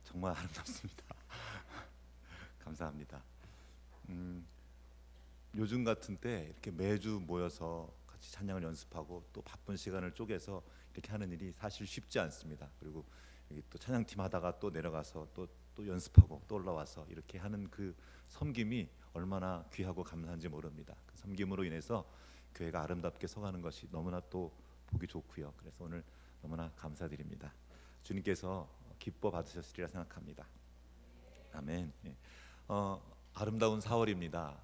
정말 아름답습니다. 감사합니다. 요즘 같은 때 이렇게 매주 모여서 같이 찬양을 연습하고 또 바쁜 시간을 쪼개서 이렇게 하는 일이 사실 쉽지 않습니다. 그리고 여기 또 찬양팀 하다가 또 내려가서 또 연습하고 또 올라와서 이렇게 하는 그 섬김이 얼마나 귀하고 감사한지 모릅니다. 그 섬김으로 인해서 교회가 아름답게 서가는 것이 너무나 또 보기 좋고요. 그래서 오늘 너무나 감사드립니다. 주님께서 기뻐 받으셨으리라 생각합니다. 아멘. 예. 아름다운 4월입니다.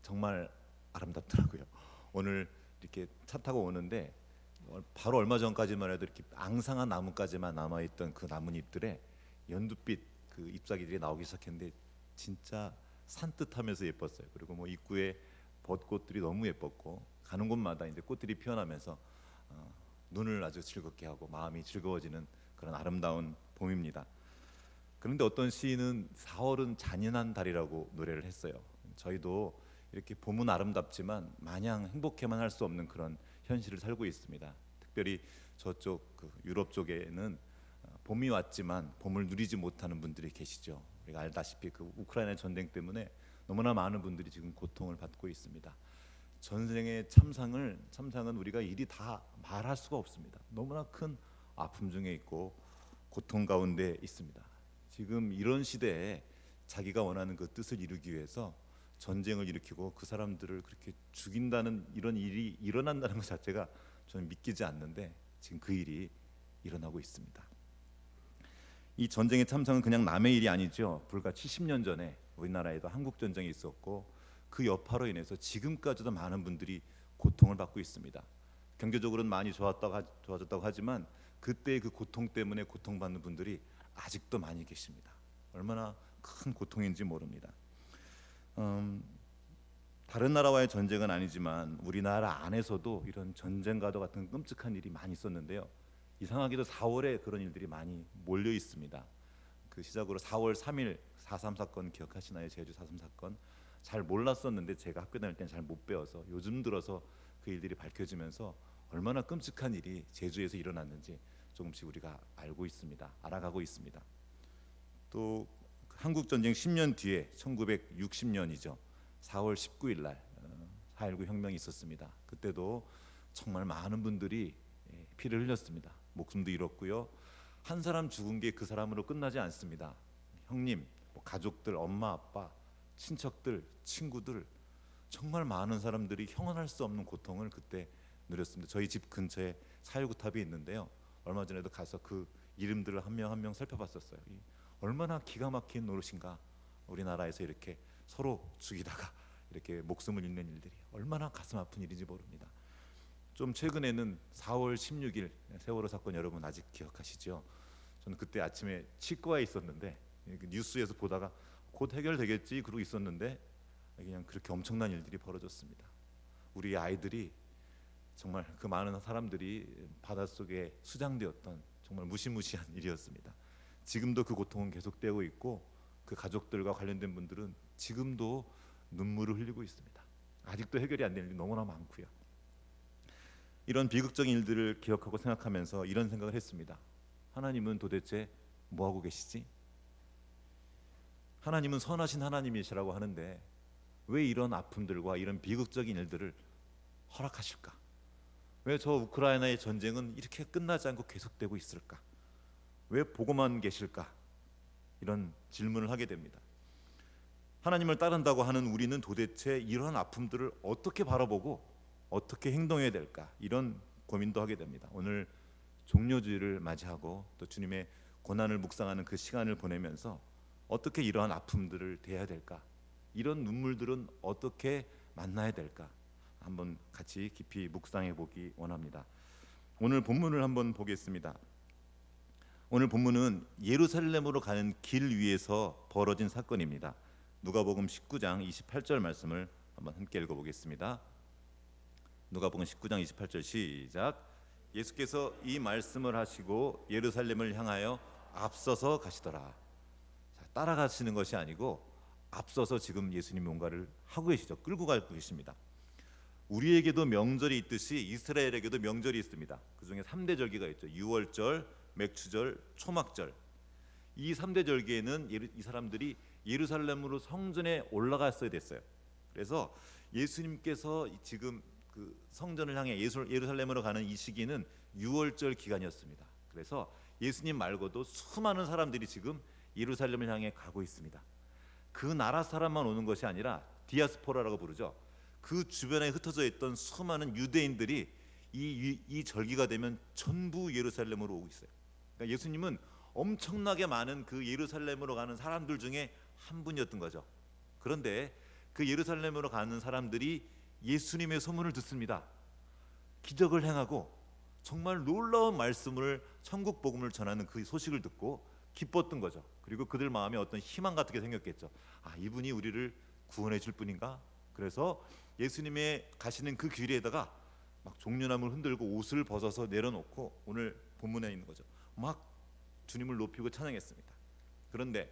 정말 아름답더라고요. 오늘 이렇게 차 타고 오는데 바로 얼마 전까지만 해도 이렇게 앙상한 나뭇가지만 남아있던 그 나뭇잎들에 연두빛 그 잎사귀들이 나오기 시작했는데 진짜 산뜻하면서 예뻤어요. 그리고 뭐 입구에 벚꽃들이 너무 예뻤고 가는 곳마다 이제 꽃들이 피어나면서 눈을 아주 즐겁게 하고 마음이 즐거워지는 그런 아름다운 봄입니다. 그런데 어떤 시인은 4월은 잔인한 달이라고 노래를 했어요. 저희도 이렇게 봄은 아름답지만 마냥 행복해만 할 수 없는 그런 현실을 살고 있습니다. 특별히 저쪽 그 유럽 쪽에는 봄이 왔지만 봄을 누리지 못하는 분들이 계시죠. 우리가 알다시피 그 우크라이나 전쟁 때문에 너무나 많은 분들이 지금 고통을 받고 있습니다. 전쟁의 참상은 우리가 일이 다 말할 수가 없습니다. 너무나 큰 아픔 중에 있고 고통 가운데 있습니다. 지금 이런 시대에 자기가 원하는 그 뜻을 이루기 위해서 전쟁을 일으키고 그 사람들을 그렇게 죽인다는 이런 일이 일어난다는 것 자체가 저는 믿기지 않는데 지금 그 일이 일어나고 있습니다. 이 전쟁의 참상은 그냥 남의 일이 아니죠. 불과 70년 전에 우리나라에도 한국 전쟁이 있었고 그 여파로 인해서 지금까지도 많은 분들이 고통을 받고 있습니다. 경제적으로는 많이 좋아졌다고 하지만 그때의 그 고통 때문에 고통받는 분들이 아직도 많이 계십니다. 얼마나 큰 고통인지 모릅니다. 다른 나라와의 전쟁은 아니지만 우리나라 안에서도 이런 전쟁과도 같은 끔찍한 일이 많이 있었는데요. 이상하게도 4월에 그런 일들이 많이 몰려 있습니다. 그 시작으로 4월 3일 4.3 사건 기억하시나요? 제주 4.3 사건 잘 몰랐었는데 제가 학교 다닐 때는 잘 못 배워서 요즘 들어서 그 일들이 밝혀지면서 얼마나 끔찍한 일이 제주에서 일어났는지 조금씩 우리가 알고 있습니다. 알아가고 있습니다. 또 한국 전쟁 10년 뒤에 1960년이죠. 4월 19일 날 4.19 혁명이 있었습니다. 그때도 정말 많은 분들이 피를 흘렸습니다. 목숨도 잃었고요. 한 사람 죽은 게 그 사람으로 끝나지 않습니다. 형님, 가족들, 엄마, 아빠, 친척들, 친구들 정말 많은 사람들이 형언할 수 없는 고통을 그때 누렸습니다. 저희 집 근처에 4.19 탑이 있는데요. 얼마 전에도 가서 그 이름들을 한 명 한 명 살펴봤었어요. 얼마나 기가 막힌 노릇인가. 우리나라에서 이렇게 서로 죽이다가 이렇게 목숨을 잃는 일들이 얼마나 가슴 아픈 일인지 모릅니다. 좀 최근에는 4월 16일 세월호 사건 여러분 아직 기억하시죠? 저는 그때 아침에 치과에 있었는데 뉴스에서 보다가 곧 해결되겠지 그러고 있었는데 그냥 그렇게 엄청난 일들이 벌어졌습니다. 우리 아이들이 정말 그 많은 사람들이 바닷속에 수장되었던 정말 무시무시한 일이었습니다. 지금도 그 고통은 계속되고 있고 그 가족들과 관련된 분들은 지금도 눈물을 흘리고 있습니다. 아직도 해결이 안 되는 일이 너무나 많고요. 이런 비극적인 일들을 기억하고 생각하면서 이런 생각을 했습니다. 하나님은 도대체 뭐 하고 계시지? 하나님은 선하신 하나님이시라고 하는데 왜 이런 아픔들과 이런 비극적인 일들을 허락하실까? 왜 저 우크라이나의 전쟁은 이렇게 끝나지 않고 계속되고 있을까? 왜 보고만 계실까? 이런 질문을 하게 됩니다. 하나님을 따른다고 하는 우리는 도대체 이런 아픔들을 어떻게 바라보고 어떻게 행동해야 될까? 이런 고민도 하게 됩니다. 오늘 종료주일을 맞이하고 또 주님의 고난을 묵상하는 그 시간을 보내면서 어떻게 이러한 아픔들을 대해야 될까? 이런 눈물들은 어떻게 만나야 될까? 한번 같이 깊이 묵상해 보기 원합니다. 오늘 본문을 한번 보겠습니다. 오늘 본문은 예루살렘으로 가는 길 위에서 벌어진 사건입니다. 누가복음 19장 28절 말씀을 한번 함께 읽어보겠습니다. 누가복음 19장 28절 시작. 예수께서 이 말씀을 하시고 예루살렘을 향하여 앞서서 가시더라. 자, 따라가시는 것이 아니고 앞서서 지금 예수님이 뭔가를 하고 계시죠. 끌고 가고 계십니다. 우리에게도 명절이 있듯이 이스라엘에게도 명절이 있습니다. 그 중에 3대 절기가 있죠. 유월절, 맥추절, 초막절. 이 3대 절기에는 이 사람들이 예루살렘으로 성전에 올라갔어야 됐어요. 그래서 예수님께서 지금 그 성전을 향해 예루살렘으로 가는 이 시기는 6월절 기간이었습니다. 그래서 예수님 말고도 수많은 사람들이 지금 예루살렘을 향해 가고 있습니다. 그 나라 사람만 오는 것이 아니라 디아스포라라고 부르죠. 그 주변에 흩어져 있던 수많은 유대인들이 이 절기가 되면 전부 예루살렘으로 오고 있어요. 그러니까 예수님은 엄청나게 많은 그 예루살렘으로 가는 사람들 중에 한 분이었던 거죠. 그런데 그 예루살렘으로 가는 사람들이 예수님의 소문을 듣습니다. 기적을 행하고 정말 놀라운 말씀을, 천국 복음을 전하는 그 소식을 듣고 기뻤던 거죠. 그리고 그들 마음에 어떤 희망 같은 게 생겼겠죠. 아, 이분이 우리를 구원해 줄 분인가? 그래서 예수님의 가시는 그 길에다가 막 종려나무를 흔들고 옷을 벗어서 내려놓고, 오늘 본문에 있는 거죠, 막 주님을 높이고 찬양했습니다. 그런데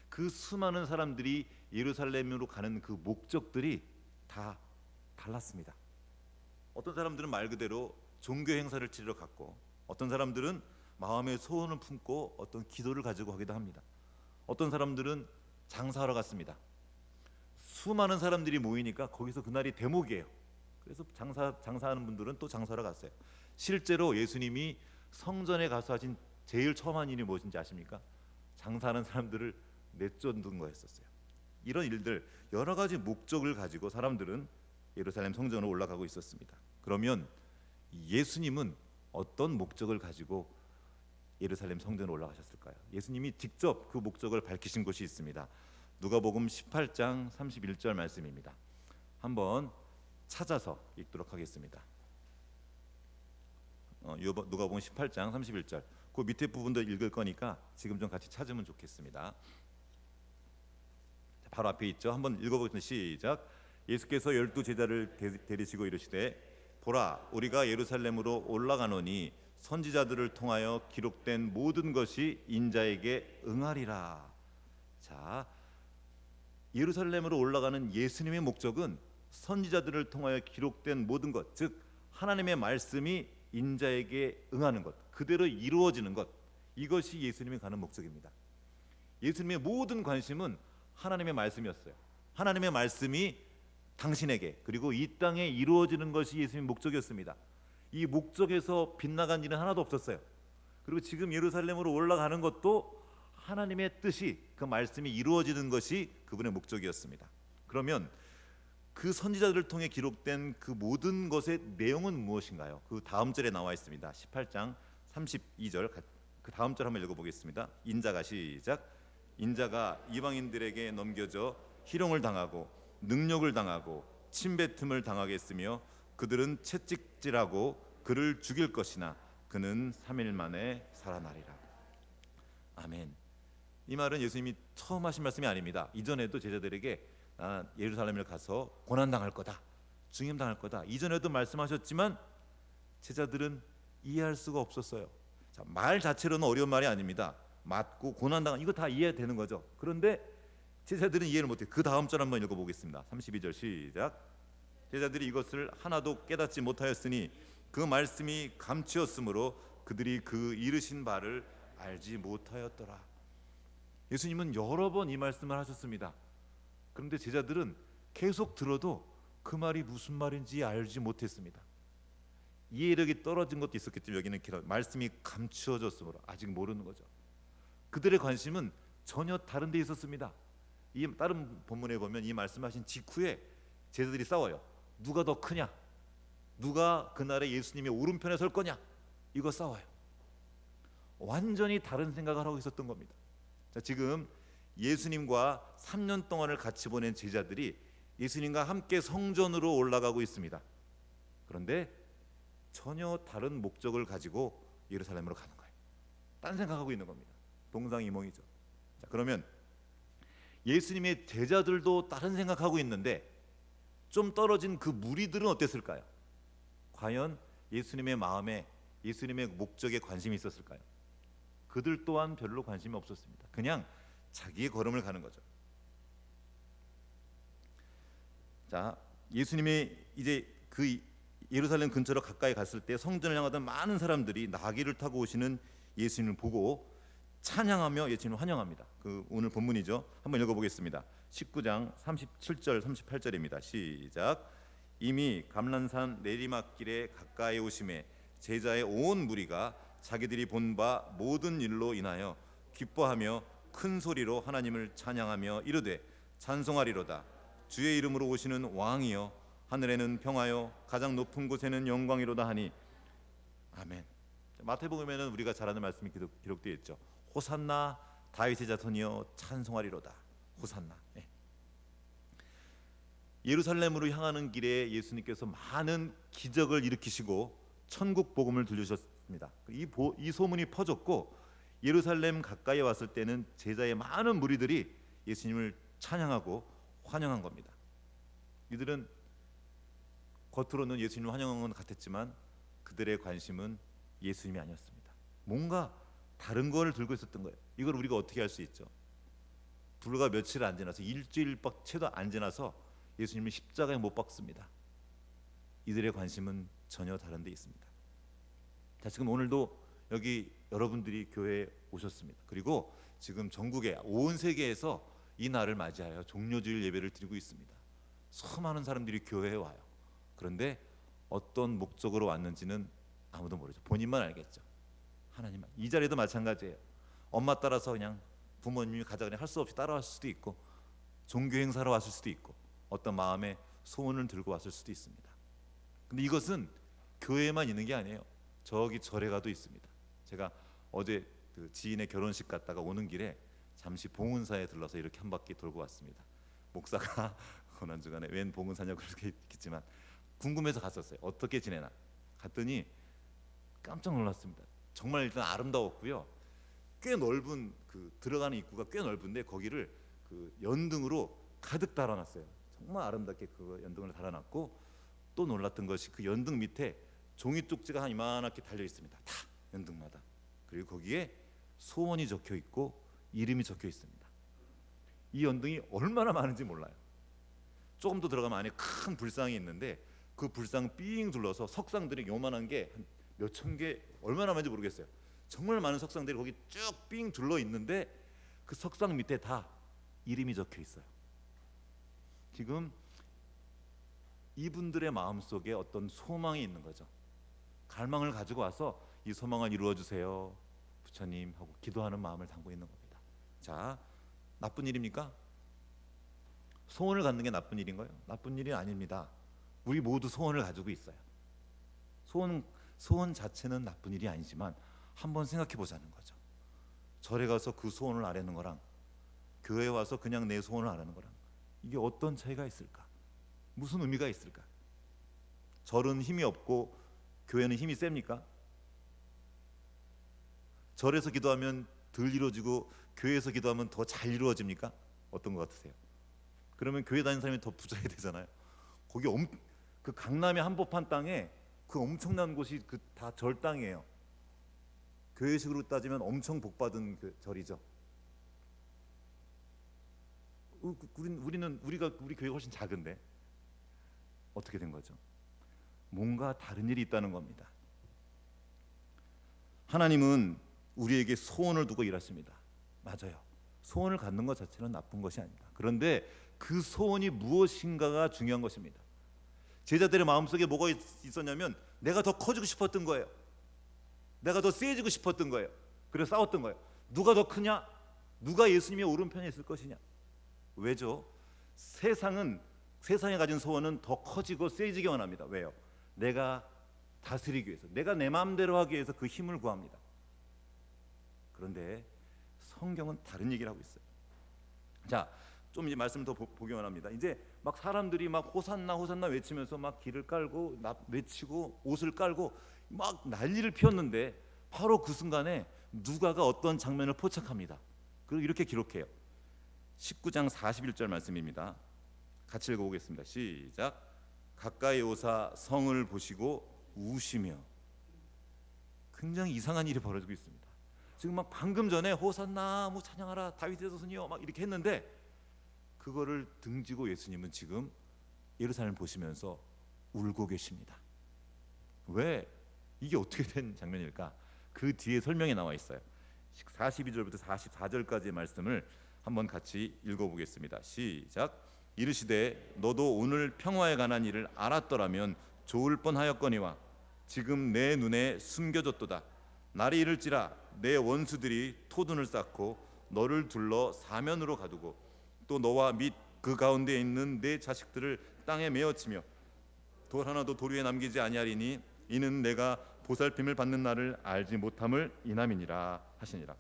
그 수많은 사람들이 예루살렘으로 가는 그 목적들이 다 달랐습니다. 어떤 사람들은 말 그대로 종교 행사를 치르러 갔고, 어떤 사람들은 마음의 소원을 품고 어떤 기도를 가지고 가기도 합니다. 어떤 사람들은 장사하러 갔습니다. 수많은 사람들이 모이니까 거기서 그날이 대목이에요. 그래서 장사하는 분들은 또 장사하러 갔어요. 실제로 예수님이 성전에 가서 하신 제일 처음 한 일이 무엇인지 아십니까? 장사하는 사람들을 내쫓는 거였었어요. 이런 일들, 여러 가지 목적을 가지고 사람들은 예루살렘 성전으로 올라가고 있었습니다. 그러면 예수님은 어떤 목적을 가지고 예루살렘 성전으로 올라가셨을까요? 예수님이 직접 그 목적을 밝히신 곳이 있습니다. 누가복음 18장 31절 말씀입니다. 한번 찾아서 읽도록 하겠습니다. 누가복음 18장 31절, 그 밑에 부분도 읽을 거니까 지금 좀 같이 찾으면 좋겠습니다. 바로 앞에 있죠. 한번 읽어보겠습니다. 시작. 예수께서 12 제자를 데리시고 이르시되, 보라, 우리가 예루살렘으로 올라가노니 선지자들을 통하여 기록된 모든 것이 인자에게 응하리라. 자, 예루살렘으로 올라가는 예수님의 목적은 선지자들을 통하여 기록된 모든 것, 즉 하나님의 말씀이 인자에게 응하는 것, 그대로 이루어지는 것, 이것이 예수님이 가는 목적입니다. 예수님의 모든 관심은 하나님의 말씀이었어요. 하나님의 말씀이 당신에게, 그리고 이 땅에 이루어지는 것이 예수님의 목적이었습니다. 이 목적에서 빗나간 일은 하나도 없었어요. 그리고 지금 예루살렘으로 올라가는 것도 하나님의 뜻이, 그 말씀이 이루어지는 것이 그분의 목적이었습니다. 그러면 그 선지자들을 통해 기록된 그 모든 것의 내용은 무엇인가요? 그 다음 절에 나와 있습니다. 18장 32절, 그 다음 절 한번 읽어보겠습니다. 인자가 시작. 인자가 이방인들에게 넘겨져 희롱을 당하고 능욕을 당하고 침뱉음을 당하겠으며 그들은 채찍질하고 그를 죽일 것이나 그는 3일 만에 살아나리라. 아멘. 이 말은 예수님이 처음 하신 말씀이 아닙니다. 이전에도 제자들에게 예루살렘을 가서 고난당할 거다, 중임당할 거다, 이전에도 말씀하셨지만 제자들은 이해할 수가 없었어요. 자, 말 자체로는 어려운 말이 아닙니다. 맞고 고난당한, 이거 다 이해되는 거죠. 그런데 제자들은 이해를 못해요. 그 다음 절 한번 읽어보겠습니다. 32절 시작. 제자들이 이것을 하나도 깨닫지 못하였으니 그 말씀이 감추었으므로 그들이 그 이르신 바를 알지 못하였더라. 예수님은 여러 번 이 말씀을 하셨습니다. 그런데 제자들은 계속 들어도 그 말이 무슨 말인지 알지 못했습니다. 이해력이 떨어진 것도 있었겠지만 여기는 말씀이 감추어졌으므로 아직 모르는 거죠. 그들의 관심은 전혀 다른 데 있었습니다. 이 다른 본문에 보면 이 말씀하신 직후에 제자들이 싸워요. 누가 더 크냐? 누가 그날에 예수님의 오른편에 설 거냐? 이거 싸워요. 완전히 다른 생각을 하고 있었던 겁니다. 자, 지금 예수님과 3년 동안을 같이 보낸 제자들이 예수님과 함께 성전으로 올라가고 있습니다. 그런데 전혀 다른 목적을 가지고 예루살렘으로 가는 거예요. 딴 생각하고 있는 겁니다. 동상이몽이죠. 자, 그러면 예수님의 제자들도 다른 생각하고 있는데 좀 떨어진 그 무리들은 어땠을까요? 과연 예수님의 마음에, 예수님의 목적에 관심이 있었을까요? 그들 또한 별로 관심이 없었습니다. 그냥 자기의 걸음을 가는 거죠. 자, 예수님이 이제 그 예루살렘 근처로 가까이 갔을 때 성전을 향하던 많은 사람들이 나귀를 타고 오시는 예수님을 보고 찬양하며 예수님을 환영합니다. 그 오늘 본문이죠. 한번 읽어보겠습니다. 19장 37절 38절입니다. 시작. 이미 감람산 내리막길에 가까이 오심에 제자의 온 무리가 자기들이 본 바 모든 일로 인하여 기뻐하며 큰 소리로 하나님을 찬양하며 이르되 찬송하리로다. 주의 이름으로 오시는 왕이여 하늘에는 평화요 가장 높은 곳에는 영광이로다 하니 아멘. 마태복음에는 우리가 잘 아는 말씀이 기록되어 있죠. 호산나 다윗의 자손이여 찬송하리로다. 호산나. 네. 예루살렘으로 향하는 길에 예수님께서 많은 기적을 일으키시고 천국 복음을 들려주셨습니다. 이 소문이 퍼졌고 예루살렘 가까이 왔을 때는 제자의 많은 무리들이 예수님을 찬양하고 환영한 겁니다. 이들은 겉으로는 예수님을 환영한 것 같았지만 그들의 관심은 예수님이 아니었습니다. 뭔가 다른 걸 들고 있었던 거예요. 이걸 우리가 어떻게 할 수 있죠? 불과 며칠 안 지나서 일주일 채도 안 지나서 예수님을 십자가에 못 박습니다. 이들의 관심은 전혀 다른 데 있습니다. 자, 지금 오늘도 여기 여러분들이 교회에 오셨습니다. 그리고 지금 전국에 온 세계에서 이 날을 맞이하여 종료주일 예배를 드리고 있습니다. 수많은 사람들이 교회에 와요. 그런데 어떤 목적으로 왔는지는 아무도 모르죠. 본인만 알겠죠. 하나님만. 이 자리도 마찬가지예요. 엄마 따라서 그냥 부모님이 가자 그냥 할 수 없이 따라왔을 수도 있고 종교 행사로 왔을 수도 있고 어떤 마음의 소원을 들고 왔을 수도 있습니다. 근데 이것은 교회에만 있는 게 아니에요. 저기 절에 가도 있습니다. 제가 어제 그 지인의 결혼식 갔다가 오는 길에 잠시 봉은사에 들러서 이렇게 한 바퀴 돌고 왔습니다. 목사가 고난주간에 웬 봉은사냐고 그렇게 있겠지만 궁금해서 갔었어요. 어떻게 지내나 갔더니 깜짝 놀랐습니다. 정말 일단 아름다웠고요. 꽤 넓은 그 들어가는 입구가 꽤 넓은데 거기를 그 연등으로 가득 달아놨어요. 정말 아름답게 그 연등을 달아놨고 또 놀랐던 것이 그 연등 밑에 종이 쪽지가 한 이만하게 달려 있습니다. 다 연등마다. 그리고 거기에 소원이 적혀 있고 이름이 적혀 있습니다. 이 연등이 얼마나 많은지 몰라요. 조금 더 들어가면 안에 큰 불상이 있는데 그 불상 삥 둘러서 석상들이 요만한 게 한 몇천 개 얼마나 많은지 모르겠어요. 정말 많은 석상들이 거기 쭉 삥 둘러 있는데 그 석상 밑에 다 이름이 적혀 있어요. 지금 이분들의 마음속에 어떤 소망이 있는 거죠. 갈망을 가지고 와서 이 소망을 이루어 주세요 부처님 하고 기도하는 마음을 담고 있는 겁니다. 자, 나쁜 일입니까? 소원을 갖는 게 나쁜 일인가요? 나쁜 일이 아닙니다. 우리 모두 소원을 가지고 있어요. 소원 자체는 나쁜 일이 아니지만 한번 생각해 보자는 거죠. 절에 가서 그 소원을 아뢰는 거랑 교회에 와서 그냥 내 소원을 아뢰는 거랑 이게 어떤 차이가 있을까? 무슨 의미가 있을까? 절은 힘이 없고 교회는 힘이 셉니까? 절에서 기도하면 덜 이루어지고 교회에서 기도하면 더 잘 이루어집니까? 어떤 것 같으세요? 그러면 교회 다니는 사람이 더 부자야 되잖아요. 거기 그 강남의 한복판 땅에 그 엄청난 곳이 그 다 절 땅이에요. 교회식으로 따지면 엄청 복받은 그 절이죠. 우리 교회가 훨씬 작은데 어떻게 된 거죠? 뭔가 다른 일이 있다는 겁니다. 하나님은 우리에게 소원을 두고 일하십니다. 맞아요. 소원을 갖는 것 자체는 나쁜 것이 아닙니다. 그런데 그 소원이 무엇인가가 중요한 것입니다. 제자들의 마음속에 뭐가 있었냐면 내가 더 커지고 싶었던 거예요. 내가 더 세지고 싶었던 거예요. 그래서 싸웠던 거예요. 누가 더 크냐? 누가 예수님의 오른편에 있을 것이냐? 왜죠? 세상에 가진 소원은 더 커지고 세지기 원합니다. 왜요? 내가 다스리기 위해서, 내가 내 마음대로 하기 위해서 그 힘을 구합니다. 그런데 성경은 다른 얘기를 하고 있어요. 자, 좀 이제 말씀을 더 보기 원합니다. 이제 막 사람들이 막 호산나 호산나 외치면서 막 길을 깔고 외치고 옷을 깔고 막 난리를 피웠는데 바로 그 순간에 누가가 어떤 장면을 포착합니다. 그리고 이렇게 기록해요. 19장 41절 말씀입니다. 같이 읽어보겠습니다. 시작. 가까이 오사 성을 보시고 우시며. 굉장히 이상한 일이 벌어지고 있습니다. 지금 막 방금 전에 호산나 뭐 찬양하라 다윗의 자손이여 막 이렇게 했는데 그거를 등지고 예수님은 지금 예루살렘 보시면서 울고 계십니다. 왜? 이게 어떻게 된 장면일까? 그 뒤에 설명이 나와 있어요. 42절부터 44절까지의 말씀을 한번 같이 읽어보겠습니다. 시작. 이르시되 너도 오늘 평화에 관한 일을 알았더라면 좋을 뻔하였거니와 지금 내 눈에 숨겨졌도다. 날이 이를지라 내 원수들이 토둔을 쌓고 너를 둘러 사면으로 가두고 또 너와 및 그 가운데 있는 내 자식들을 땅에 메어치며 돌 하나도 돌 위에 남기지 아니하리니 이는 내가 보살핌을 받는 날을 알지 못함을 인함이니라 하시니라.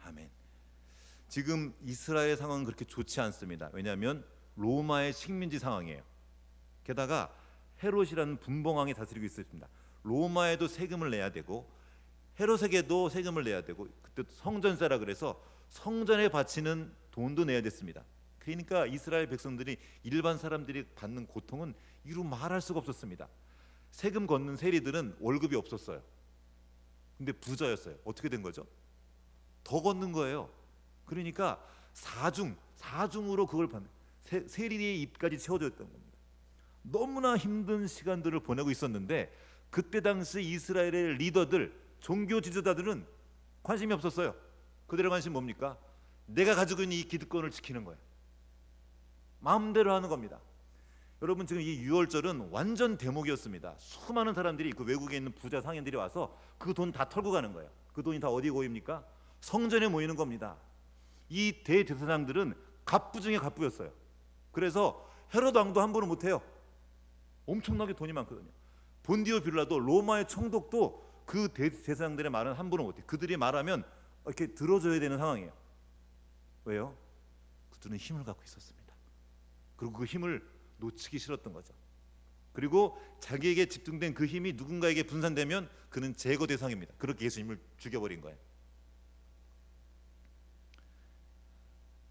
아멘. 지금 이스라엘 상황은 그렇게 좋지 않습니다. 왜냐하면 로마의 식민지 상황이에요. 게다가 헤롯이라는 분봉왕이 다스리고 있습니다. 로마에도 세금을 내야 되고 헤롯에게도 세금을 내야 되고, 그때 성전세라 그래서 성전에 바치는 돈도 내야 됐습니다. 그러니까 이스라엘 백성들이, 일반 사람들이 받는 고통은 이루 말할 수가 없었습니다. 세금 걷는 세리들은 월급이 없었어요. 근데 부자였어요. 어떻게 된 거죠? 더 걷는 거예요. 그러니까 사중으로 그걸 받는, 세리의 입까지 채워졌던 겁니다. 너무나 힘든 시간들을 보내고 있었는데 그때 당시 이스라엘의 리더들, 종교 지도자들은 관심이 없었어요. 그들의 관심 뭡니까? 내가 가지고 있는 이 기득권을 지키는 거예요. 마음대로 하는 겁니다. 여러분, 지금 이 6월절은 완전 대목이었습니다. 수많은 사람들이, 그 외국에 있는 부자 상인들이 와서 그 돈 다 털고 가는 거예요. 그 돈이 다 어디에 모입니까? 성전에 모이는 겁니다. 이 대제사장들은 갑부 중에 갑부였어요. 그래서 헤롯 왕도 함부로 못해요. 엄청나게 돈이 많거든요. 본디오 빌라도, 로마의 총독도 그 대제사장들의 말은 함부로 못해요. 그들이 말하면 이렇게 들어줘야 되는 상황이에요. 왜요? 그들은 힘을 갖고 있었습니다. 그리고 그 힘을 놓치기 싫었던 거죠. 그리고 자기에게 집중된 그 힘이 누군가에게 분산되면 그는 제거 대상입니다. 그렇게 예수님을 죽여버린 거예요.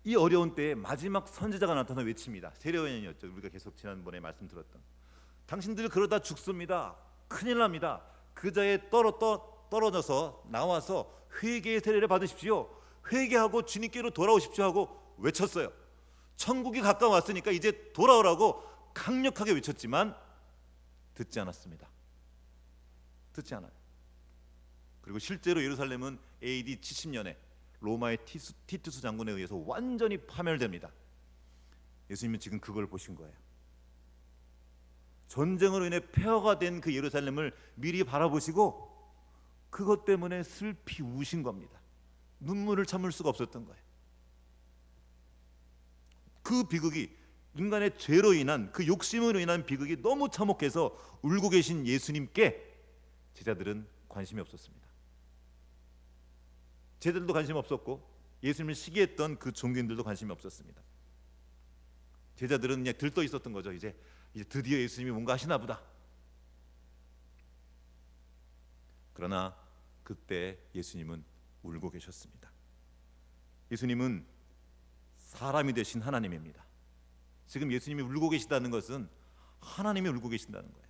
이 어려운 때에 마지막 선지자가 나타나 외칩니다. 세례요한이었죠. 우리가 계속 지난번에 말씀드렸던, 당신들 그러다 죽습니다. 큰일 납니다. 그자에 떨어져서 나와서 회개의 세례를 받으십시오. 회개하고 주님께로 돌아오십시오 하고 외쳤어요. 천국이 가까워왔으니까 이제 돌아오라고 강력하게 외쳤지만 듣지 않았습니다. 듣지 않아요. 그리고 실제로 예루살렘은 AD 70년에 로마의 티투스 장군에 의해서 완전히 파멸됩니다. 예수님은 지금 그걸 보신 거예요. 전쟁으로 인해 폐허가 된 그 예루살렘을 미리 바라보시고 그것 때문에 슬피 우신 겁니다. 눈물을 참을 수가 없었던 거예요. 그 비극이, 인간의 죄로 인한, 그 욕심으로 인한 비극이 너무 참혹해서 울고 계신 예수님께 제자들은 관심이 없었습니다. 제자들도 관심 없었고 예수님을 시기했던 그 종교인들도 관심이 없었습니다. 제자들은 그냥 들떠 있었던 거죠. 이제 드디어 예수님이 뭔가 하시나 보다. 그러나 그때 예수님은 울고 계셨습니다. 예수님은 사람이 되신 하나님입니다. 지금 예수님이 울고 계시다는 것은 하나님이 울고 계신다는 거예요.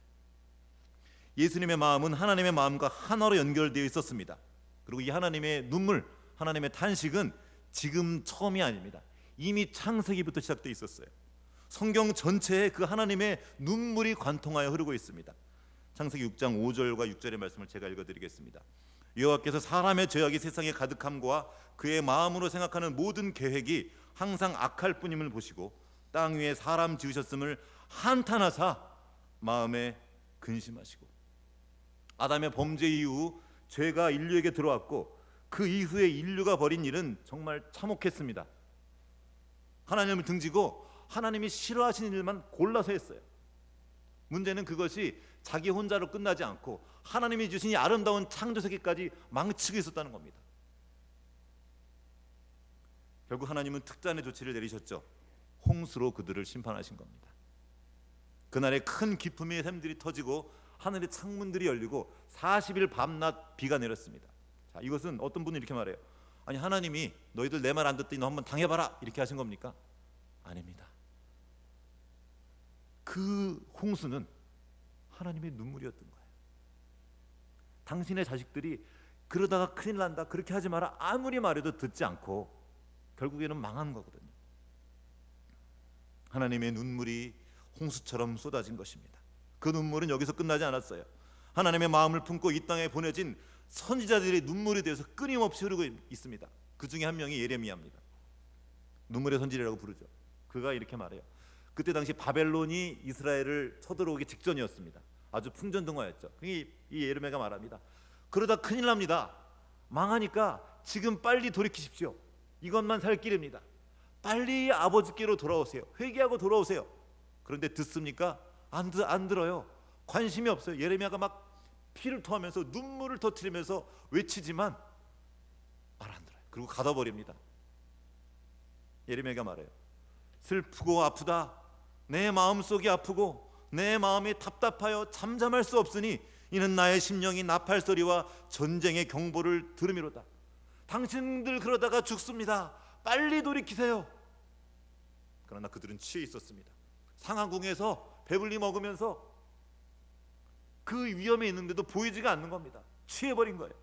예수님의 마음은 하나님의 마음과 하나로 연결되어 있었습니다. 그리고 이 하나님의 눈물, 하나님의 탄식은 지금 처음이 아닙니다. 이미 창세기부터 시작되어 있었어요. 성경 전체에 그 하나님의 눈물이 관통하여 흐르고 있습니다. 창세기 6장 5절과 6절의 말씀을 제가 읽어드리겠습니다. 여호와께서 사람의 죄악이 세상에 가득함과 그의 마음으로 생각하는 모든 계획이 항상 악할 뿐임을 보시고 땅 위에 사람 지으셨음을 한탄하사 마음에 근심하시고. 아담의 범죄 이후 죄가 인류에게 들어왔고 그 이후에 인류가 벌인 일은 정말 참혹했습니다. 하나님을 등지고 하나님이 싫어하시는 일만 골라서 했어요. 문제는 그것이 자기 혼자로 끝나지 않고 하나님이 주신 이 아름다운 창조 세계까지 망치고 있었다는 겁니다. 결국 하나님은 특단의 조치를 내리셨죠. 홍수로 그들을 심판하신 겁니다. 그날에 큰 기쁨의 샘들이 터지고 하늘의 창문들이 열리고 40일 밤낮 비가 내렸습니다. 자, 이것은 어떤 분은 이렇게 말해요. 아니, 하나님이 너희들 내 말 안 듣더니 너 한번 당해봐라 이렇게 하신 겁니까? 아닙니다. 그 홍수는 하나님의 눈물이었던 거예요. 당신의 자식들이 그러다가 큰일 난다, 그렇게 하지 마라 아무리 말해도 듣지 않고 결국에는 망한 거거든요. 하나님의 눈물이 홍수처럼 쏟아진 것입니다. 그 눈물은 여기서 끝나지 않았어요. 하나님의 마음을 품고 이 땅에 보내진 선지자들의 눈물이 되어서 끊임없이 흐르고 있습니다. 그 중에 한 명이 예레미야입니다. 눈물의 선지자라고 부르죠. 그가 이렇게 말해요. 그때 당시 바벨론이 이스라엘을 쳐들어오기 직전이었습니다. 아주 풍전등화였죠. 이 예레미야가 말합니다. 그러다 큰일 납니다. 망하니까 지금 빨리 돌이키십시오. 이것만 살 길입니다. 빨리 아버지께로 돌아오세요. 회개하고 돌아오세요. 그런데 듣습니까? 안 들어요. 관심이 없어요. 예레미야가 막 피를 토하면서 눈물을 터뜨리면서 외치지만 말 안 들어요. 그리고 가둬버립니다. 예레미야가 말해요. 슬프고 아프다. 내 마음속이 아프고 내 마음이 답답하여 잠잠할 수 없으니 이는 나의 심령이 나팔 소리와 전쟁의 경보를 들음이로다. 당신들 그러다가 죽습니다. 빨리 돌이키세요. 그러나 그들은 취해 있었습니다. 상하궁에서 배불리 먹으면서 그 위험에 있는데도 보이지가 않는 겁니다. 취해버린 거예요.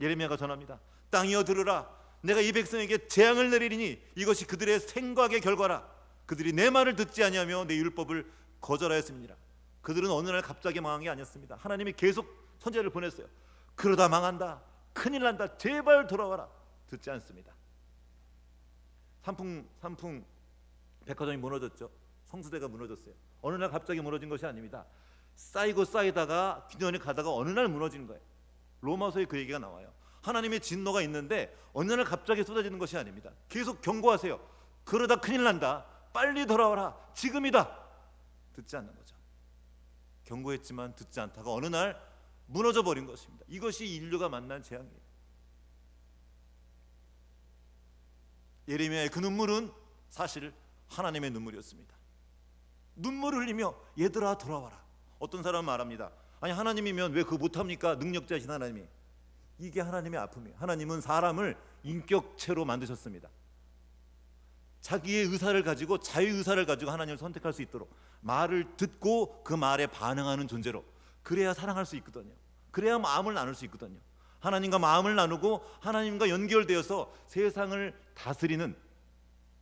예레미야가 전합니다. 땅이여 들으라. 내가 이 백성에게 재앙을 내리리니 이것이 그들의 생각의 결과라. 그들이 내 말을 듣지 아니하며 내 율법을 거절하였습니다. 그들은 어느 날 갑자기 망한 게 아니었습니다. 하나님이 계속 선지자를 보냈어요. 그러다 망한다. 큰일 난다. 제발 돌아와라. 듣지 않습니다. 삼풍 백화점이 무너졌죠. 성수대가 무너졌어요. 어느 날 갑자기 무너진 것이 아닙니다. 쌓이고 쌓이다가 기년이 가다가 어느 날 무너지는 거예요. 로마서에 그 얘기가 나와요. 하나님의 진노가 있는데 어느 날 갑자기 쏟아지는 것이 아닙니다. 계속 경고하세요. 그러다 큰일 난다. 빨리 돌아와라. 지금이다. 듣지 않는 거죠. 경고했지만 듣지 않다가 어느 날 무너져 버린 것입니다. 이것이 인류가 만난 재앙이에요. 예레미야의 그 눈물은 사실 하나님의 눈물이었습니다. 눈물을 흘리며 얘들아 돌아와라. 어떤 사람은 말합니다. 아니 하나님이면 왜 그거 못합니까? 능력자이신 하나님이. 이게 하나님의 아픔이에요. 하나님은 사람을 인격체로 만드셨습니다. 자기의 의사를 가지고 자유의사를 가지고 하나님을 선택할 수 있도록 말을 듣고 그 말에 반응하는 존재로, 그래야 사랑할 수 있거든요. 그래야 마음을 나눌 수 있거든요. 하나님과 마음을 나누고 하나님과 연결되어서 세상을 다스리는,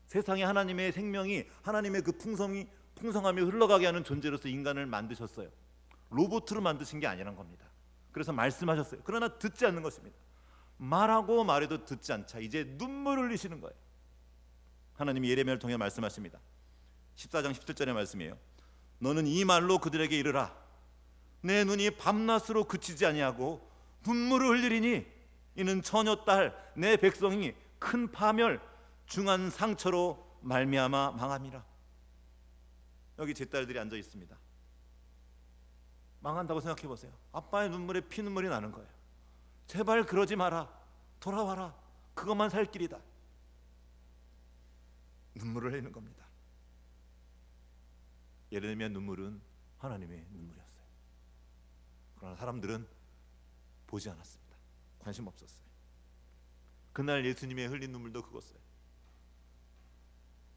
세상에 하나님의 생명이, 하나님의 그 풍성함이 흘러가게 하는 존재로서 인간을 만드셨어요. 로봇으로 만드신 게 아니란 겁니다. 그래서 말씀하셨어요. 그러나 듣지 않는 것입니다. 말하고 말해도 듣지 않자 이제 눈물을 흘리시는 거예요. 하나님이 예레미야를 통해 말씀하십니다. 14장 17절의 말씀이에요. 너는 이 말로 그들에게 이르라. 내 눈이 밤낮으로 그치지 아니하고 눈물을 흘리리니 이는 처녀 딸 내 백성이 큰 파멸 중한 상처로 말미암아 망함이라. 여기 제 딸들이 앉아 있습니다. 망한다고 생각해 보세요. 아빠의 눈물에 피눈물이 나는 거예요. 제발 그러지 마라. 돌아와라. 그것만 살 길이다. 눈물을 흘리는 겁니다. 예레미야 눈물은 하나님의 눈물이었어요. 그러나 사람들은 보지 않았습니다. 관심 없었어요. 그날 예수님의 흘린 눈물도 그거였어요.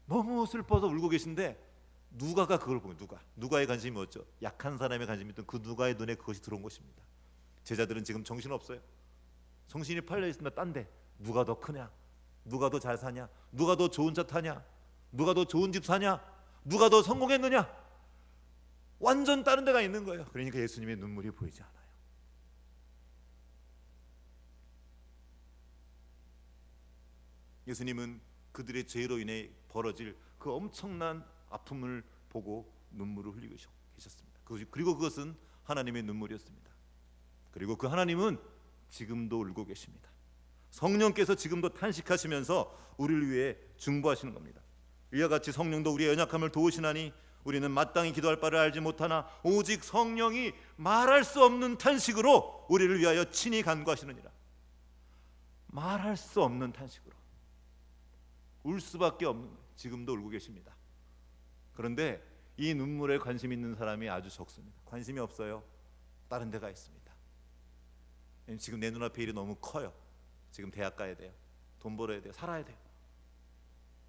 너무 슬퍼서 울고 계신데 누가가 그걸 보면 누가의 관심이 뭐였죠? 약한 사람의 관심이 있던 그 누가의 눈에 그것이 들어온 것입니다. 제자들은 지금 정신없어요. 정신이 팔려 있습니다. 딴데 누가 더 크냐? 누가 더 잘 사냐? 누가 더 좋은 차 타냐? 누가 더 좋은 집 사냐? 누가 더 성공했느냐? 완전 다른 데가 있는 거예요. 그러니까 예수님의 눈물이 보이지 않아요. 예수님은 그들의 죄로 인해 벌어질 그 엄청난 아픔을 보고 눈물을 흘리고 계셨습니다. 그리고 그것은 하나님의 눈물이었습니다. 그리고 그 하나님은 지금도 울고 계십니다. 성령께서 지금도 탄식하시면서 우리를 위해 중보하시는 겁니다. 이와 같이 성령도 우리의 연약함을 도우시나니 우리는 마땅히 기도할 바를 알지 못하나 오직 성령이 말할 수 없는 탄식으로 우리를 위하여 친히 간구하시느니라. 말할 수 없는 탄식으로 울 수밖에 없는 거예요. 지금도 울고 계십니다. 그런데 이 눈물에 관심 있는 사람이 아주 적습니다. 관심이 없어요. 다른 데가 있습니다. 지금 내 눈앞에 일이 너무 커요. 지금 대학 가야 돼요. 돈 벌어야 돼요. 살아야 돼요.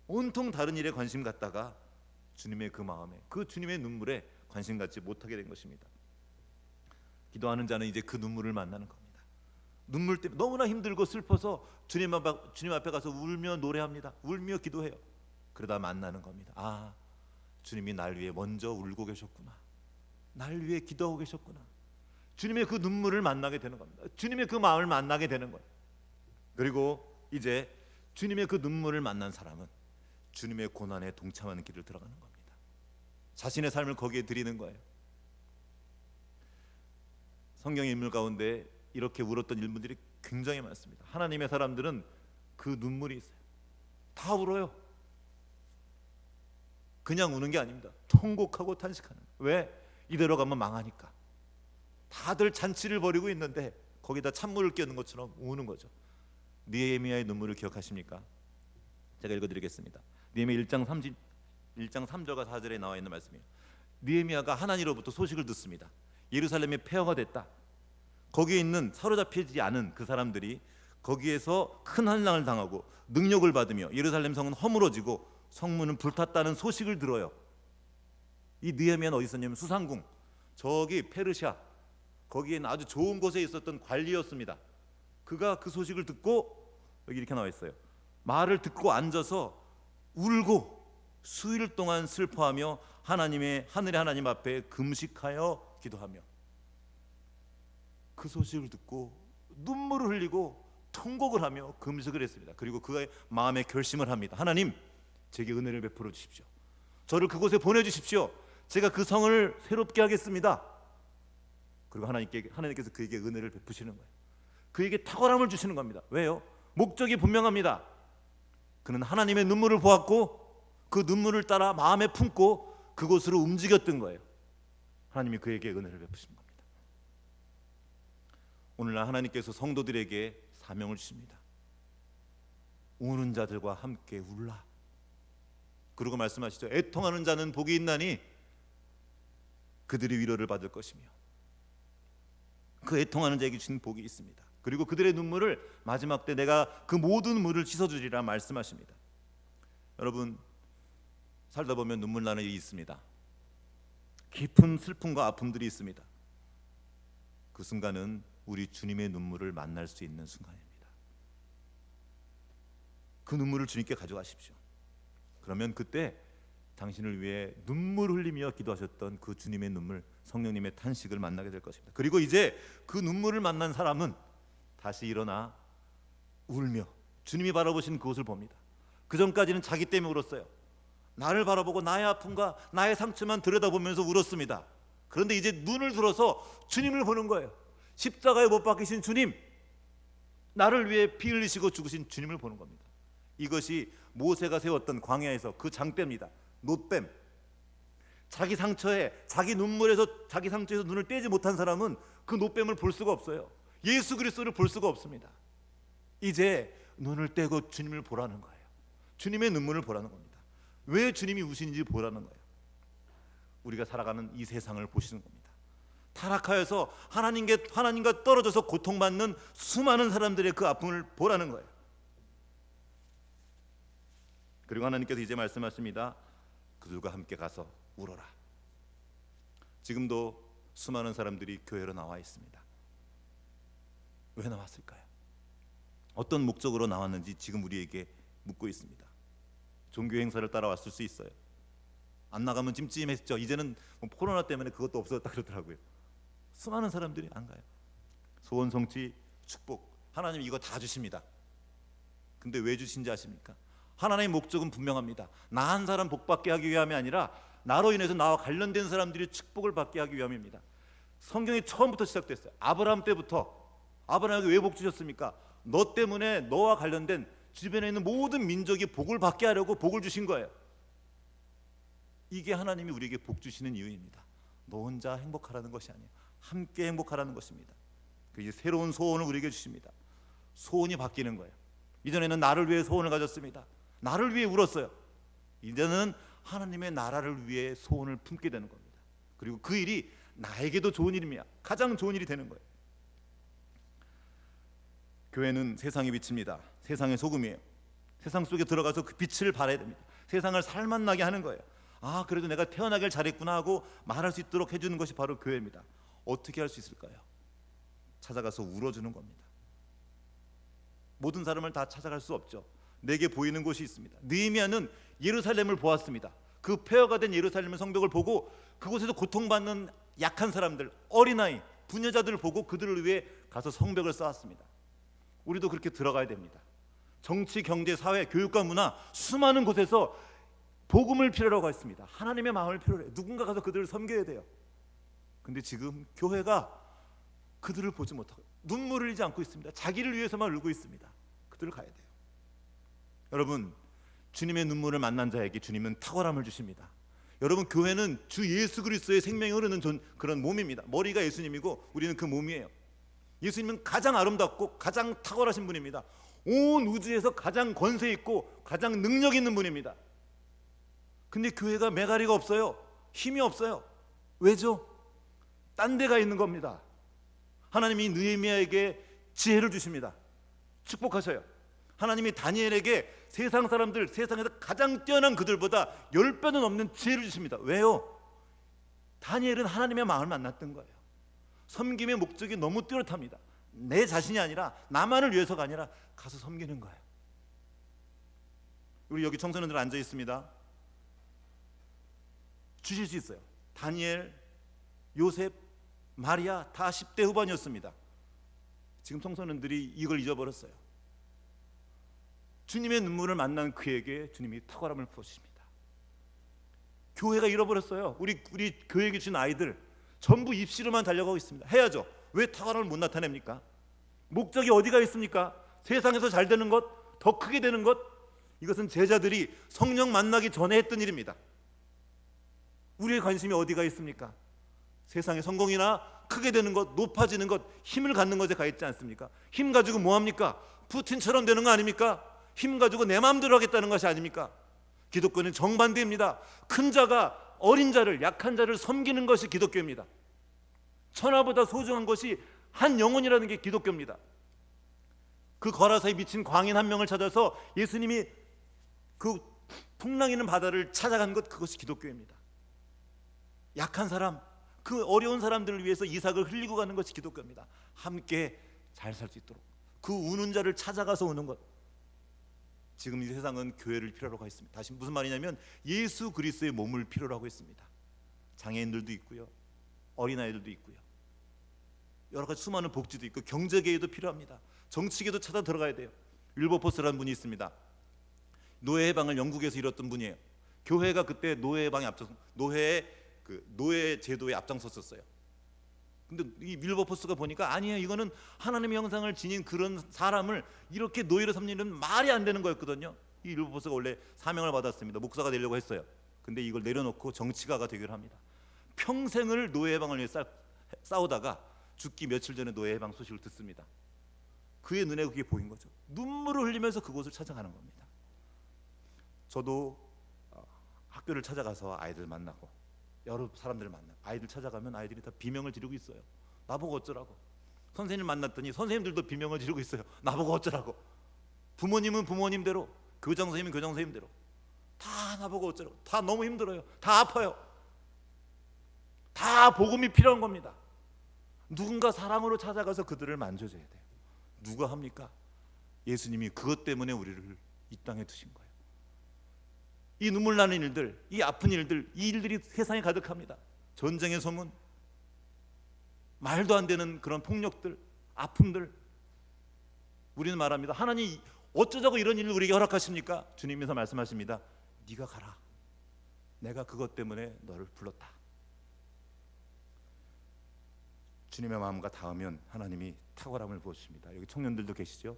온통 다른 일에 관심 갖다가 주님의 그 마음에, 그 주님의 눈물에 관심 갖지 못하게 된 것입니다. 기도하는 자는 이제 그 눈물을 만나는 겁니다. 눈물 때문에 너무나 힘들고 슬퍼서 주님 앞에 가서 울며 노래합니다. 울며 기도해요. 그러다 만나는 겁니다. 아, 주님이 날 위해 먼저 울고 계셨구나. 날 위해 기도하고 계셨구나. 주님의 그 눈물을 만나게 되는 겁니다. 주님의 그 마음을 만나게 되는 거예요. 그리고 이제 주님의 그 눈물을 만난 사람은 주님의 고난에 동참하는 길을 들어가는 겁니다. 자신의 삶을 거기에 드리는 거예요. 성경의 인물 가운데 이렇게 울었던 인물들이 굉장히 많습니다. 하나님의 사람들은 그 눈물이 있어요. 다 울어요. 그냥 우는 게 아닙니다. 통곡하고 탄식하는 거예요. 왜? 이대로 가면 망하니까. 다들 잔치를 벌이고 있는데 거기다 찬물을 끼얹는 것처럼 우는 거죠. 느헤미야의 눈물을 기억하십니까? 제가 읽어드리겠습니다. 느헤미야 1장 3절과 4절에 나와 있는 말씀이에요. 느헤미야가 하나님으로부터 소식을 듣습니다. 예루살렘이 폐허가 됐다. 거기에 있는 사로잡히지 않은 그 사람들이 거기에서 큰 환난을 당하고 능력을 받으며 예루살렘 성은 허물어지고 성문은 불탔다는 소식을 들어요. 이 느헤미야는 어디 있었냐면 수상궁, 저기 페르시아, 거기에 아주 좋은 곳에 있었던 관리였습니다. 그가 그 소식을 듣고 여기 이렇게 나와 있어요. 말을 듣고 앉아서 울고 수일 동안 슬퍼하며 하나님의 하늘의 하나님 앞에 금식하여 기도하며, 그 소식을 듣고 눈물을 흘리고 통곡을 하며 금식을 했습니다. 그리고 그의 마음에 결심을 합니다. 하나님, 제게 은혜를 베풀어 주십시오. 저를 그곳에 보내주십시오. 제가 그 성을 새롭게 하겠습니다. 그리고 하나님께서 그에게 은혜를 베푸시는 거예요. 그에게 탁월함을 주시는 겁니다. 왜요? 목적이 분명합니다. 그는 하나님의 눈물을 보았고 그 눈물을 따라 마음에 품고 그곳으로 움직였던 거예요. 하나님이 그에게 은혜를 베푸신 겁니다. 오늘날 하나님께서 성도들에게 사명을 주십니다. 우는 자들과 함께 울라. 그리고 말씀하시죠. 애통하는 자는 복이 있나니 그들이 위로를 받을 것이며, 그 애통하는 자에게 주신 복이 있습니다. 그리고 그들의 눈물을 마지막 때 내가 그 모든 물을 씻어주리라 말씀하십니다. 여러분, 살다 보면 눈물 나는 일이 있습니다. 깊은 슬픔과 아픔들이 있습니다. 그 순간은 우리 주님의 눈물을 만날 수 있는 순간입니다. 그 눈물을 주님께 가져가십시오. 그러면 그때 당신을 위해 눈물 흘리며 기도하셨던 그 주님의 눈물, 성령님의 탄식을 만나게 될 것입니다. 그리고 이제 그 눈물을 만난 사람은 다시 일어나 울며 주님이 바라보신 그곳을 봅니다. 그 전까지는 자기 때문에 울었어요. 나를 바라보고 나의 아픔과 나의 상처만 들여다보면서 울었습니다. 그런데 이제 눈을 들어서 주님을 보는 거예요. 십자가에 못 박히신 주님, 나를 위해 피 흘리시고 죽으신 주님을 보는 겁니다. 이것이 모세가 세웠던 광야에서 그 장대입니다. 놋뱀. 자기 상처에, 자기 눈물에서, 자기 상처에서 눈을 떼지 못한 사람은 그 놋뱀을 볼 수가 없어요. 예수 그리스도를 볼 수가 없습니다. 이제 눈을 떼고 주님을 보라는 거예요. 주님의 눈물을 보라는 겁니다. 왜 주님이 우신지 보라는 거예요. 우리가 살아가는 이 세상을 보시는 겁니다. 타락하여서 하나님과 떨어져서 고통받는 수많은 사람들의 그 아픔을 보라는 거예요. 그리고 하나님께서 이제 말씀하십니다. 그들과 함께 가서 울어라. 지금도 수많은 사람들이 교회로 나와 있습니다. 왜 나왔을까요? 어떤 목적으로 나왔는지 지금 우리에게 묻고 있습니다. 종교 행사를 따라왔을 수 있어요. 안 나가면 찜찜했죠. 이제는 코로나 때문에 그것도 없어졌다 그러더라고요. 수많은 사람들이 안 가요. 소원 성취, 축복, 하나님 이거 다 주십니다. 근데 왜 주신지 아십니까? 하나님의 목적은 분명합니다. 나 한 사람 복받게 하기 위함이 아니라 나로 인해서 나와 관련된 사람들이 축복을 받게 하기 위함입니다. 성경이 처음부터 시작됐어요. 아브라함 때부터. 아브라함에게 왜 복 주셨습니까? 너 때문에 너와 관련된 주변에 있는 모든 민족이 복을 받게 하려고 복을 주신 거예요. 이게 하나님이 우리에게 복 주시는 이유입니다. 너 혼자 행복하라는 것이 아니에요. 함께 행복하라는 것입니다. 그게 새로운 소원을 우리에게 주십니다. 소원이 바뀌는 거예요. 이전에는 나를 위해 소원을 가졌습니다. 나를 위해 울었어요. 이제는 하나님의 나라를 위해 소원을 품게 되는 겁니다. 그리고 그 일이 나에게도 좋은 일이며 가장 좋은 일이 되는 거예요. 교회는 세상의 빛입니다. 세상의 소금이에요. 세상 속에 들어가서 그 빛을 발해야 됩니다. 세상을 살맛나게 하는 거예요. 아, 그래도 내가 태어나길 잘했구나 하고 말할 수 있도록 해주는 것이 바로 교회입니다. 어떻게 할 수 있을까요? 찾아가서 울어주는 겁니다. 모든 사람을 다 찾아갈 수 없죠. 내게 보이는 곳이 있습니다. 느헤미야는 예루살렘을 보았습니다. 그 폐허가 된 예루살렘의 성벽을 보고 그곳에서 고통받는 약한 사람들, 어린아이, 부녀자들을 보고 그들을 위해 가서 성벽을 쌓았습니다. 우리도 그렇게 들어가야 됩니다. 정치, 경제, 사회, 교육과 문화 수많은 곳에서 복음을 필요로 하고 있습니다. 하나님의 마음을 필요로 해요. 누군가 가서 그들을 섬겨야 돼요. 근데 지금 교회가 그들을 보지 못하고 눈물을 흘리지 않고 있습니다. 자기를 위해서만 울고 있습니다. 그들을 가야 돼요. 여러분, 주님의 눈물을 만난 자에게 주님은 탁월함을 주십니다. 여러분, 교회는 주 예수 그리스도의 생명이 흐르는 그런 몸입니다. 머리가 예수님이고 우리는 그 몸이에요. 예수님은 가장 아름답고 가장 탁월하신 분입니다. 온 우주에서 가장 권세 있고 가장 능력 있는 분입니다. 근데 교회가 메가리가 없어요. 힘이 없어요. 왜죠? 딴 데가 있는 겁니다. 하나님이 느헤미야에게 지혜를 주십니다. 축복하셔요. 하나님이 다니엘에게 세상 사람들, 세상에서 가장 뛰어난 그들보다 10배는 넘는 지혜를 주십니다. 왜요? 다니엘은 하나님의 마음을 만났던 거예요. 섬김의 목적이 너무 뚜렷합니다. 내 자신이 아니라 나만을 위해서가 아니라 가서 섬기는 거예요. 우리 여기 청소년들 앉아 있습니다. 주실 수 있어요. 다니엘, 요셉, 마리아 다 10대 후반이었습니다. 지금 청소년들이 이걸 잊어버렸어요. 주님의 눈물을 만난 그에게 주님이 탁월함을 부어주십니다. 교회가 잃어버렸어요. 우리 교회에 준 아이들 전부 입시로만 달려가고 있습니다. 해야죠. 왜 탁월함을 못 나타냅니까? 목적이 어디가 있습니까? 세상에서 잘 되는 것, 더 크게 되는 것, 이것은 제자들이 성령 만나기 전에 했던 일입니다. 우리의 관심이 어디가 있습니까? 세상의 성공이나 크게 되는 것, 높아지는 것, 힘을 갖는 것에 가 있지 않습니까? 힘 가지고 뭐합니까? 푸틴처럼 되는 거 아닙니까? 힘 가지고 내 마음대로 하겠다는 것이 아닙니까? 기독교는 정반대입니다. 큰 자가 어린 자를, 약한 자를 섬기는 것이 기독교입니다. 천하보다 소중한 것이 한 영혼이라는 게 기독교입니다. 그 거라사에 미친 광인 한 명을 찾아서 예수님이 그 풍랑이는 바다를 찾아간 것, 그것이 기독교입니다. 약한 사람, 그 어려운 사람들을 위해서 이삭을 흘리고 가는 것이 기독교입니다. 함께 잘 살 수 있도록 그 우는 자를 찾아가서 우는 것. 지금 이 세상은 교회를 필요로 하고 있습니다. 다시 무슨 말이냐면 예수 그리스도의 몸을 필요로 하고 있습니다. 장애인들도 있고요, 어린아이들도 있고요, 여러 가지 수많은 복지도 있고 경제계에도 필요합니다. 정치계도 찾아 들어가야 돼요. 윌버포스라는 분이 있습니다. 노예 해방을 영국에서 이뤘던 분이에요. 교회가 그때 노예 해방에 노예 제도에 앞장섰었어요. 근데 이 윌버포스가 보니까 아니에요, 이거는 하나님의 형상을 지닌 그런 사람을 이렇게 노예로 삼는 말이 안 되는 거였거든요. 이 윌버포스가 원래 사명을 받았습니다. 목사가 되려고 했어요. 근데 이걸 내려놓고 정치가가 되기를 합니다. 평생을 노예 해방을 위해 싸우다가 죽기 며칠 전에 노예 해방 소식을 듣습니다. 그의 눈에 그게 보인 거죠. 눈물을 흘리면서 그곳을 찾아가는 겁니다. 저도 학교를 찾아가서 아이들 만나고 여러 사람들을 만나, 아이들 찾아가면 아이들이 다 비명을 지르고 있어요. 나보고 어쩌라고. 선생님 만났더니 선생님들도 비명을 지르고 있어요. 나보고 어쩌라고. 부모님은 부모님대로, 교장 선생님은 교장 선생님대로 다 나보고 어쩌라고. 다 너무 힘들어요. 다 아파요. 다 복음이 필요한 겁니다. 누군가 사랑으로 찾아가서 그들을 만져줘야 돼요. 누가 합니까? 예수님이 그것 때문에 우리를 이 땅에 두신 거예요. 이 눈물 나는 일들, 이 아픈 일들, 이 일들이 세상에 가득합니다. 전쟁의 소문, 말도 안 되는 그런 폭력들, 아픔들. 우리는 말합니다. 하나님 어쩌자고 이런 일을 우리에게 허락하십니까? 주님께서 말씀하십니다. 네가 가라. 내가 그것 때문에 너를 불렀다. 주님의 마음과 닿으면 하나님이 탁월함을 부어주십니다. 여기 청년들도 계시죠?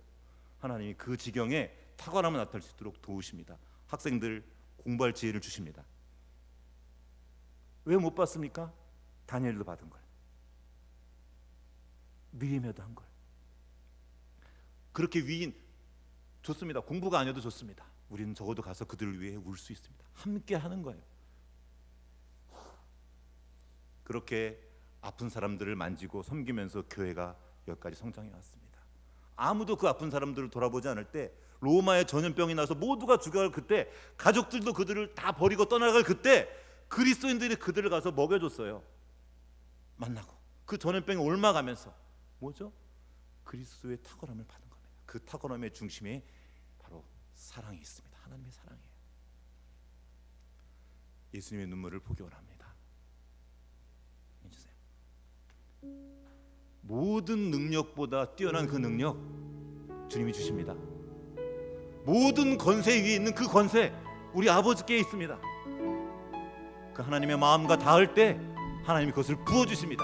하나님이 그 지경에 탁월함을 나타낼 수 있도록 도우십니다. 학생들 공부할 지혜를 주십니다. 왜 못 받습니까? 다니엘도 받은 걸, 느헤미야도 한 걸. 그렇게 위인 좋습니다. 공부가 아니어도 좋습니다. 우리는 적어도 가서 그들을 위해 울 수 있습니다. 함께 하는 거예요. 그렇게 아픈 사람들을 만지고 섬기면서 교회가 여기까지 성장해 왔습니다. 아무도 그 아픈 사람들을 돌아보지 않을 때, 로마에 전염병이 나서 모두가 죽어갈 그때, 가족들도 그들을 다 버리고 떠나갈 그때 그리스도인들이 그들을 가서 먹여줬어요. 만나고 그 전염병이 옮아가면서 뭐죠? 그리스도의 탁월함을 받은 겁니다. 그 탁월함의 중심에 바로 사랑이 있습니다. 하나님의 사랑이에요. 예수님의 눈물을 보기 원합니다. 해주세요. 모든 능력보다 뛰어난 그 능력 주님이 주십니다. 모든 권세 위에 있는 그 권세 우리 아버지께 있습니다. 그 하나님의 마음과 닿을 때 하나님이 그것을 부어주십니다.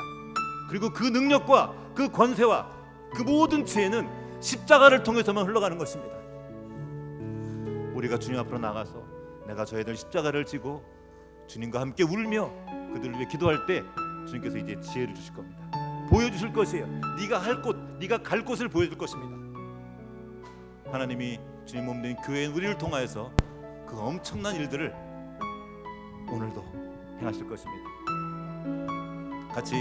그리고 그 능력과 그 권세와 그 모든 지혜는 십자가를 통해서만 흘러가는 것입니다. 우리가 주님 앞으로 나가서 내가 저희들 십자가를 지고 주님과 함께 울며 그들을 위해 기도할 때 주님께서 이제 지혜를 주실 겁니다. 보여주실 것이에요. 네가 할 곳, 네가 갈 곳을 보여줄 것입니다. 하나님이 주님 몸된 교회인 우리를 통하여서 그 엄청난 일들을 오늘도 행하실 것입니다. 같이